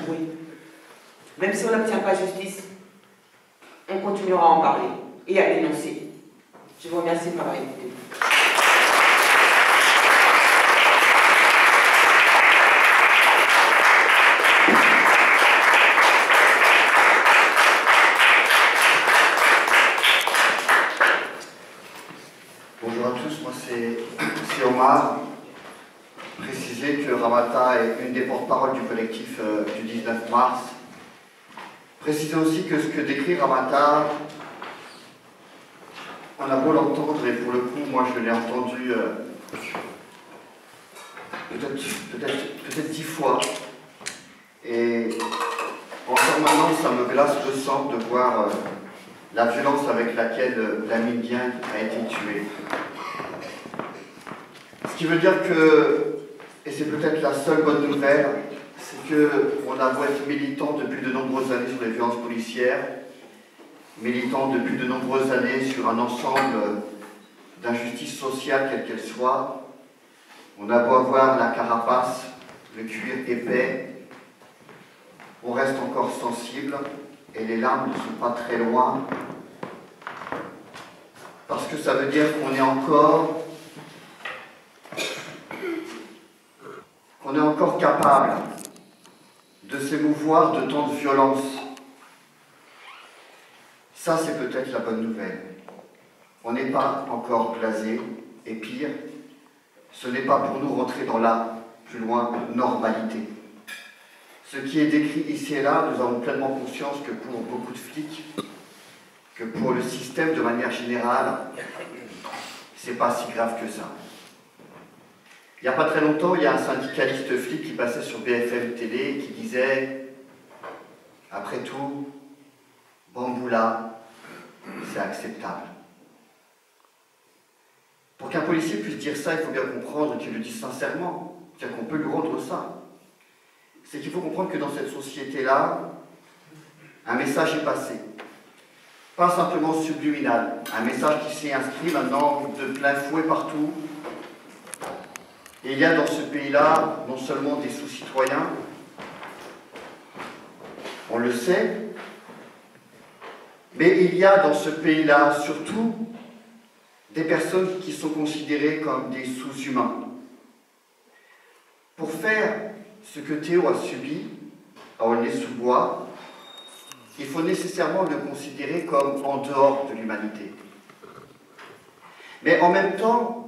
jouer. Même si on n'obtient pas justice, on continuera à en parler et à dénoncer. Je vous remercie de m'avoir écouté. Bonjour à tous, moi c'est Omar. Préciser que Ramata est une des porte-paroles du collectif du 19 mars. Préciser aussi que ce que décrit Ramata, on a beau l'entendre, et pour le coup, moi je l'ai entendu peut-être 10 fois. Et encore maintenant, ça me glace le sang de voir la violence avec laquelle Lamine Dieng a été tué. Ce qui veut dire que, et c'est peut-être la seule bonne nouvelle, c'est qu'on a beau être militant depuis de nombreuses années sur les violences policières, militant depuis de nombreuses années sur un ensemble d'injustices sociales, quelles qu'elles soient, on a beau avoir la carapace, le cuir épais, on reste encore sensible et les larmes ne sont pas très loin, parce que ça veut dire qu'on est encore capable de s'émouvoir de tant de violence. Ça, c'est peut-être la bonne nouvelle. On n'est pas encore blasé, et pire, ce n'est pas pour nous rentrer dans la, plus loin, normalité. Ce qui est décrit ici et là, nous avons pleinement conscience que pour beaucoup de flics, que pour le système de manière générale, c'est pas si grave que ça. Il n'y a pas très longtemps, il y a un syndicaliste flic qui passait sur BFM Télé et qui disait « Après tout, Bamboula, c'est acceptable. » Pour qu'un policier puisse dire ça, il faut bien comprendre qu'il le dise sincèrement, c'est-à-dire qu'on peut lui rendre ça. C'est qu'il faut comprendre que dans cette société-là, un message est passé. Pas simplement subliminal, un message qui s'est inscrit maintenant de plein fouet partout. Et il y a dans ce pays-là non seulement des sous-citoyens, on le sait, mais il y a dans ce pays-là surtout des personnes qui sont considérées comme des sous-humains. Pour faire ce que Théo a subi à Aulnay-sous-Bois, il faut nécessairement le considérer comme en dehors de l'humanité. Mais en même temps,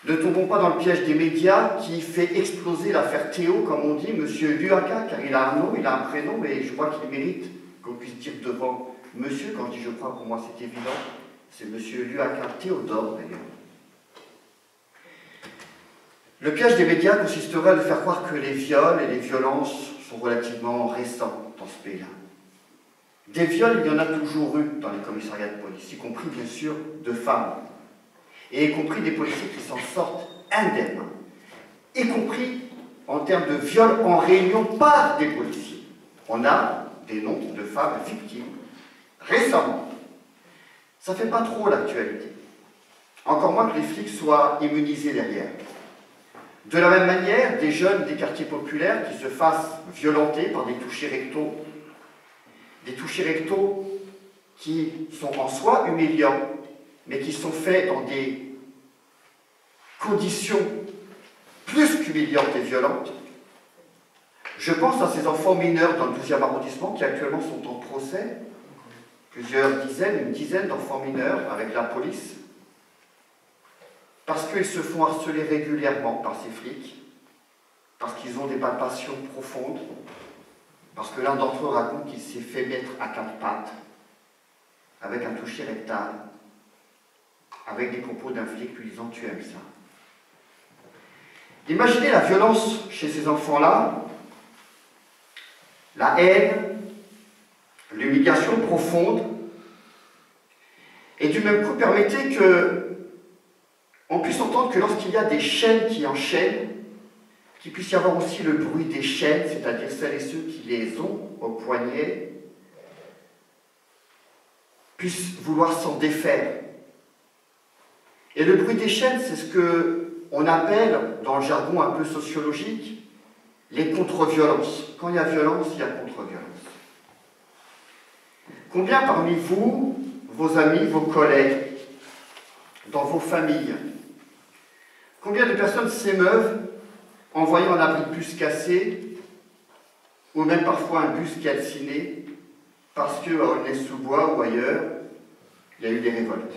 ne tombons pas dans le piège des médias qui fait exploser l'affaire Théo, comme on dit, Monsieur Luaka, car il a un nom, il a un prénom, mais je crois qu'il mérite qu'on puisse dire devant Monsieur, quand je dis je crois, pour moi c'est évident, c'est Monsieur Luaka Théodore d'ailleurs. Le piège des médias consisterait à de faire croire que les viols et les violences sont relativement récents dans ce pays-là. Des viols, il y en a toujours eu dans les commissariats de police, y compris bien sûr de femmes. Et y compris des policiers qui s'en sortent indemnes, y compris en termes de viol en réunion par des policiers. On a des noms de femmes victimes récemment. Ça ne fait pas trop l'actualité. Encore moins que les flics soient immunisés derrière. De la même manière, des jeunes des quartiers populaires qui se fassent violenter par des touchés rectaux qui sont en soi humiliants, mais qui sont faits dans des conditions plus qu'humiliantes et violentes. Je pense à ces enfants mineurs dans le 12e arrondissement qui actuellement sont en procès, plusieurs dizaines, une dizaine d'enfants mineurs avec la police, parce qu'ils se font harceler régulièrement par ces flics, parce qu'ils ont des palpations profondes, parce que l'un d'entre eux raconte qu'il s'est fait mettre à quatre pattes, avec un toucher rectal, avec des propos d'un flic lui disant « tu aimes ça ». Imaginez la violence chez ces enfants-là, la haine, l'humiliation profonde, et du même coup, permettez qu'on puisse entendre que lorsqu'il y a des chaînes qui enchaînent, qu'il puisse y avoir aussi le bruit des chaînes, c'est-à-dire celles et ceux qui les ont au poignet, puissent vouloir s'en défaire. Et le bruit des chaînes, c'est ce qu'on appelle, dans le jargon un peu sociologique, les contre-violences. Quand il y a violence, il y a contre-violence. Combien parmi vous, vos amis, vos collègues, dans vos familles, combien de personnes s'émeuvent en voyant un abri de bus cassé, ou même parfois un bus calciné, parce qu'à Aulnay-sous-Bois ou ailleurs, il y a eu des révoltes?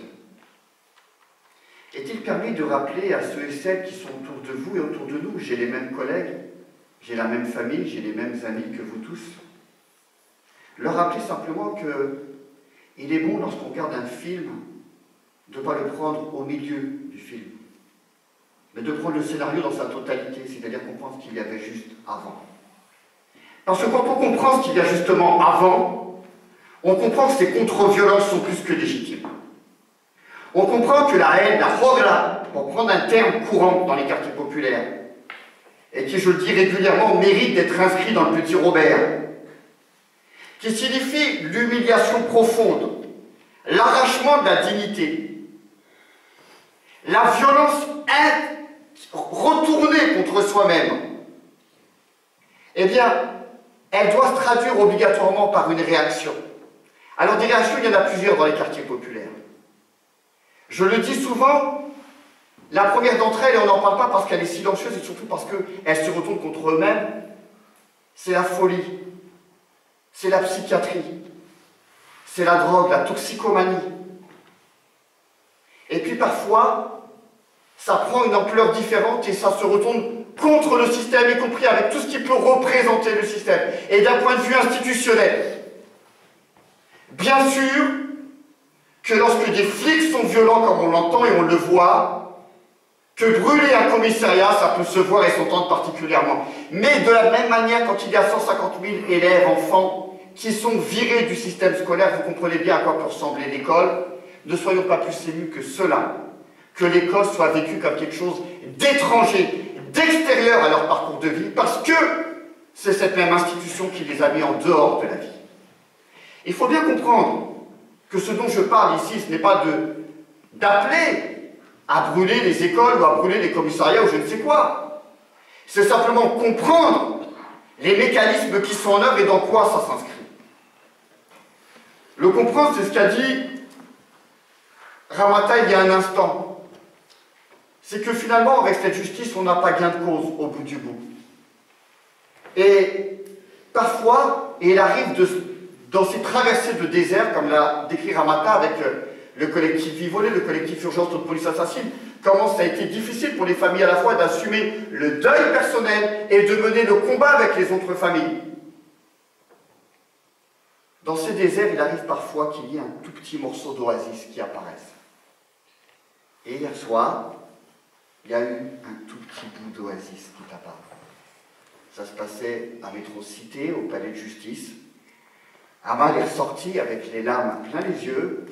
Est-il permis de rappeler à ceux et celles qui sont autour de vous et autour de nous, j'ai les mêmes collègues, j'ai la même famille, j'ai les mêmes amis que vous tous, leur rappeler simplement qu'il est bon, lorsqu'on regarde un film, de ne pas le prendre au milieu du film, mais de prendre le scénario dans sa totalité, c'est-à-dire comprendre ce qu'il y avait juste avant. Parce que quand on comprend ce qu'il y a justement avant, on comprend que ces contre-violences sont plus que légitimes. On comprend que la haine, la rogla, pour prendre un terme courant dans les quartiers populaires, et qui, je le dis régulièrement, mérite d'être inscrit dans le Petit Robert, qui signifie l'humiliation profonde, l'arrachement de la dignité, la violence retournée contre soi-même, eh bien, elle doit se traduire obligatoirement par une réaction. Alors, des réactions, il y en a plusieurs dans les quartiers populaires. Je le dis souvent, la première d'entre elles, et on n'en parle pas parce qu'elle est silencieuse et surtout parce qu'elle se retourne contre eux-mêmes, c'est la folie, c'est la psychiatrie, c'est la drogue, la toxicomanie. Et puis parfois, ça prend une ampleur différente et ça se retourne contre le système, y compris avec tout ce qui peut représenter le système. Et d'un point de vue institutionnel, bien sûr que lorsque des flics sont violents comme on l'entend et on le voit, que brûler un commissariat, ça peut se voir et s'entendre particulièrement. Mais de la même manière, quand il y a 150 000 élèves, enfants, qui sont virés du système scolaire, vous comprenez bien à quoi peut ressembler l'école, ne soyons pas plus émus que cela, que l'école soit vécue comme quelque chose d'étranger, d'extérieur à leur parcours de vie, parce que c'est cette même institution qui les a mis en dehors de la vie. Il faut bien comprendre que ce dont je parle ici, ce n'est pas d'appeler à brûler les écoles ou à brûler les commissariats ou je ne sais quoi. C'est simplement comprendre les mécanismes qui sont en œuvre et dans quoi ça s'inscrit. Le comprendre, c'est ce qu'a dit Ramata il y a un instant. C'est que finalement, avec cette justice, on n'a pas gain de cause au bout du bout. Et parfois, il arrive dans ces traversées de désert, comme l'a décrit Ramata avec le collectif Vivolé, le collectif Urgence de Police Assassine, comment ça a été difficile pour les familles à la fois d'assumer le deuil personnel et de mener le combat avec les autres familles. Dans ces déserts, il arrive parfois qu'il y ait un tout petit morceau d'oasis qui apparaisse. Et hier soir, il y a eu un tout petit bout d'oasis qui est apparu. Ça se passait à Métro Cité, au palais de justice. Amal est ressorti avec les larmes plein les yeux.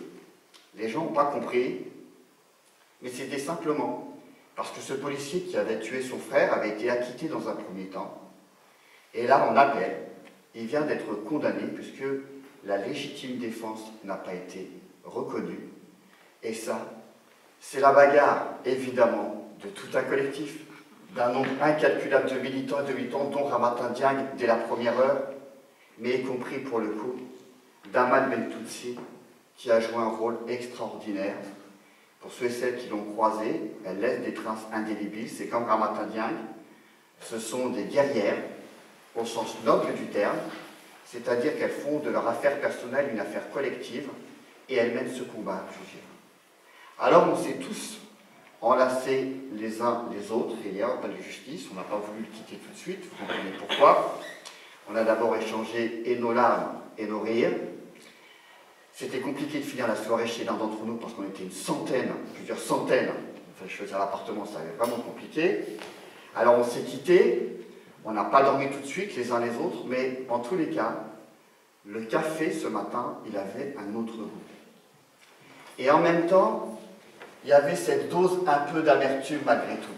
Les gens n'ont pas compris, mais c'était simplement parce que ce policier qui avait tué son frère avait été acquitté dans un premier temps. Et là, en appel, il vient d'être condamné puisque la légitime défense n'a pas été reconnue. Et ça, c'est la bagarre, évidemment, de tout un collectif, d'un nombre incalculable de militants et de militants, dont Ramata Diagne dès la première heure, mais y compris pour le coup d'Amal Bentoutsi, qui a joué un rôle extraordinaire. Pour ceux et celles qui l'ont croisée, elle laisse des traces indélébiles. C'est comme Ramata Diagne, ce sont des guerrières, au sens noble du terme, c'est-à-dire qu'elles font de leur affaire personnelle une affaire collective, et elles mènent ce combat à plusieurs. Alors on s'est tous enlacés les uns les autres, et hier, au palais de justice, on n'a pas voulu le quitter tout de suite, vous comprenez pourquoi. On a d'abord échangé et nos larmes et nos rires. C'était compliqué de finir la soirée chez l'un d'entre nous parce qu'on était une centaine, plusieurs centaines. Enfin, je faisais l'appartement, ça avait vraiment compliqué. Alors on s'est quittés, on n'a pas dormi tout de suite les uns les autres, mais en tous les cas, le café ce matin, il avait un autre goût. Et en même temps, il y avait cette dose un peu d'amertume malgré tout.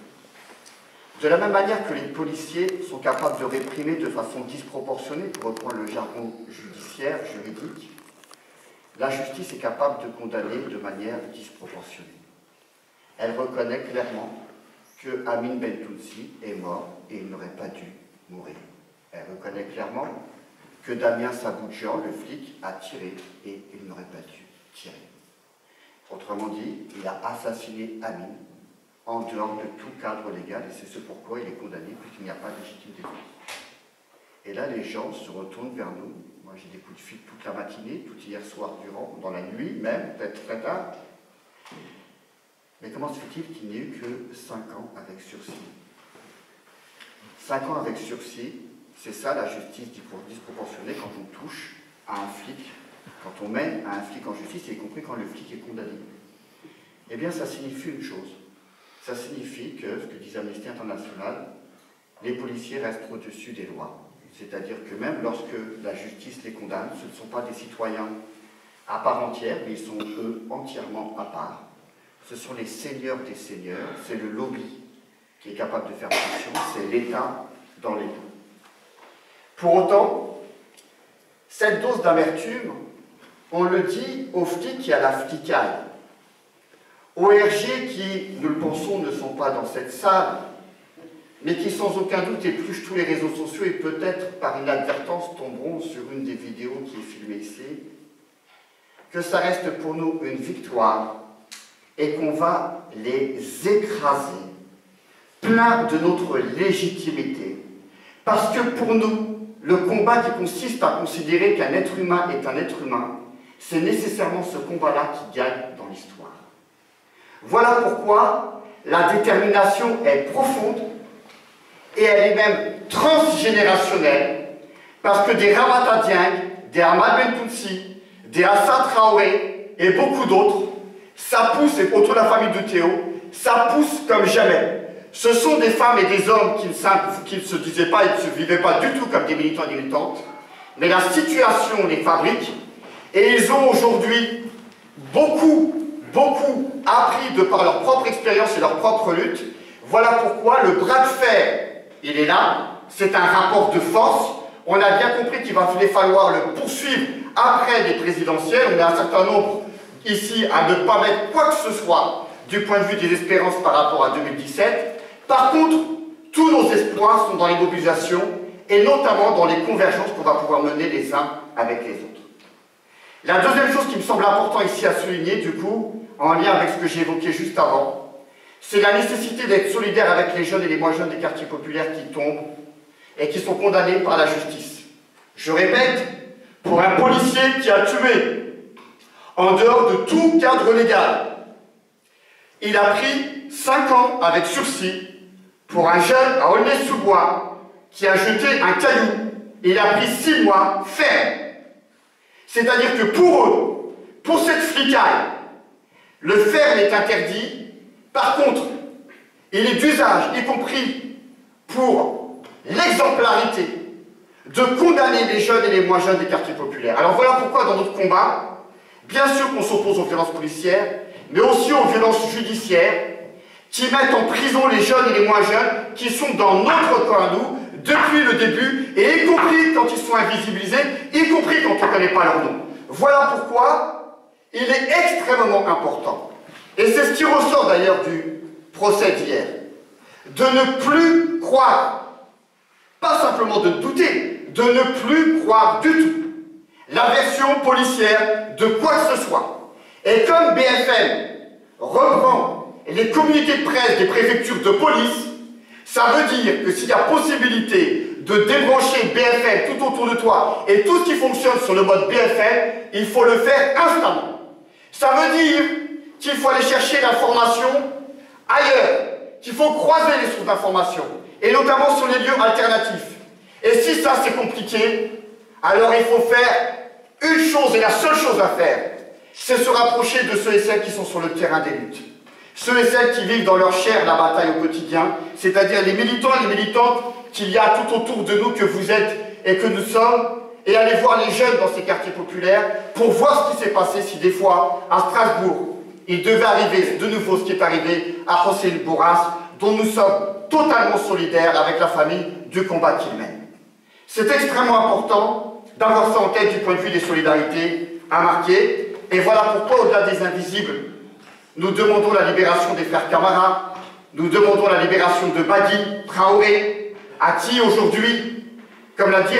De la même manière que les policiers sont capables de réprimer de façon disproportionnée, pour reprendre le jargon judiciaire, juridique, la justice est capable de condamner de manière disproportionnée. Elle reconnaît clairement que Amin Bentoutsi est mort et il n'aurait pas dû mourir. Elle reconnaît clairement que Damien Saboudjian, le flic, a tiré et il n'aurait pas dû tirer. Autrement dit, il a assassiné Amine en dehors de tout cadre légal et c'est ce pourquoi il est condamné puisqu'il n'y a pas de légitime défense. Et là, les gens se retournent vers nous. Moi, j'ai des coups de fil toute la matinée, tout hier soir durant, dans la nuit même, peut-être très tard. Mais comment se fait-il qu'il n'y ait eu que 5 ans avec sursis? 5 ans avec sursis, c'est ça la justice disproportionnée quand on touche à un flic, quand on mène à un flic en justice, y compris quand le flic est condamné. Eh bien, ça signifie une chose. Ça signifie que, ce que disait Amnesty International, les policiers restent au-dessus des lois. C'est-à-dire que même lorsque la justice les condamne, ce ne sont pas des citoyens à part entière, mais ils sont eux entièrement à part. Ce sont les seigneurs des seigneurs, c'est le lobby qui est capable de faire pression, c'est l'État dans l'État. Pour autant, cette dose d'amertume, on le dit aux flics et à la flicaille, aux RG qui, nous le pensons, ne sont pas dans cette salle, mais qui sans aucun doute épluchent tous les réseaux sociaux et peut-être par inadvertance tomberont sur une des vidéos qui est filmée ici, que ça reste pour nous une victoire et qu'on va les écraser, plein de notre légitimité. Parce que pour nous, le combat qui consiste à considérer qu'un être humain est un être humain, c'est nécessairement ce combat-là qui gagne dans l'histoire. Voilà pourquoi la détermination est profonde et elle est même transgénérationnelle, parce que des Ramata Dieng, des Ahmad Bentounsi, des Assa Traoré et beaucoup d'autres, ça pousse, et autour de la famille de Théo, ça pousse comme jamais. Ce sont des femmes et des hommes qui ne se disaient pas et ne se vivaient pas du tout comme des militants et des militantes, mais la situation les fabrique, et ils ont aujourd'hui beaucoup appris de par leur propre expérience et leur propre lutte. Voilà pourquoi le bras de fer, il est là, c'est un rapport de force. On a bien compris qu'il va falloir le poursuivre après les présidentielles. On a un certain nombre ici à ne pas mettre quoi que ce soit du point de vue des espérances par rapport à 2017. Par contre, tous nos espoirs sont dans les mobilisations et notamment dans les convergences qu'on va pouvoir mener les uns avec les autres. La deuxième chose qui me semble important ici à souligner, du coup, en lien avec ce que j'ai évoqué juste avant, c'est la nécessité d'être solidaire avec les jeunes et les moins jeunes des quartiers populaires qui tombent et qui sont condamnés par la justice. Je répète, pour un policier qui a tué en dehors de tout cadre légal, il a pris 5 ans avec sursis. Pour un jeune à Aulnay-sous-Bois qui a jeté un caillou, il a pris 6 mois ferme. C'est-à-dire que pour eux, pour cette flicaille, le ferme est interdit. Par contre, il est d'usage, y compris pour l'exemplarité, de condamner les jeunes et les moins jeunes des quartiers populaires. Alors voilà pourquoi dans notre combat, bien sûr qu'on s'oppose aux violences policières, mais aussi aux violences judiciaires, qui mettent en prison les jeunes et les moins jeunes, qui sont dans notre camp à nous, depuis le début, et y compris quand ils sont invisibilisés, y compris quand on ne connaît pas leur nom. Voilà pourquoi il est extrêmement important, et c'est ce qui ressort d'ailleurs du procès d'hier, de ne plus croire, pas simplement de douter, de ne plus croire du tout la version policière de quoi que ce soit. Et comme BFM reprend les communiqués de presse des préfectures de police, ça veut dire que s'il y a possibilité de débrancher BFM tout autour de toi et tout ce qui fonctionne sur le mode BFM, il faut le faire instamment. Ça veut dire qu'il faut aller chercher l'information ailleurs, qu'il faut croiser les sources d'information, et notamment sur les lieux alternatifs. Et si ça c'est compliqué, alors il faut faire une chose, et la seule chose à faire, c'est se rapprocher de ceux et celles qui sont sur le terrain des luttes. Ceux et celles qui vivent dans leur chair la bataille au quotidien, c'est-à-dire les militants et les militantes qu'il y a tout autour de nous, que vous êtes et que nous sommes, et aller voir les jeunes dans ces quartiers populaires pour voir ce qui s'est passé si des fois, à Strasbourg, il devait arriver de nouveau ce qui est arrivé à Hossein Bourras, dont nous sommes totalement solidaires avec la famille du combat qu'il mène. C'est extrêmement important d'avoir ça en tête du point de vue des solidarités à marquer, et voilà pourquoi, au-delà des invisibles, nous demandons la libération des frères Camara, nous demandons la libération de Badi Traoré, A-t-il aujourd'hui, comme l'a dit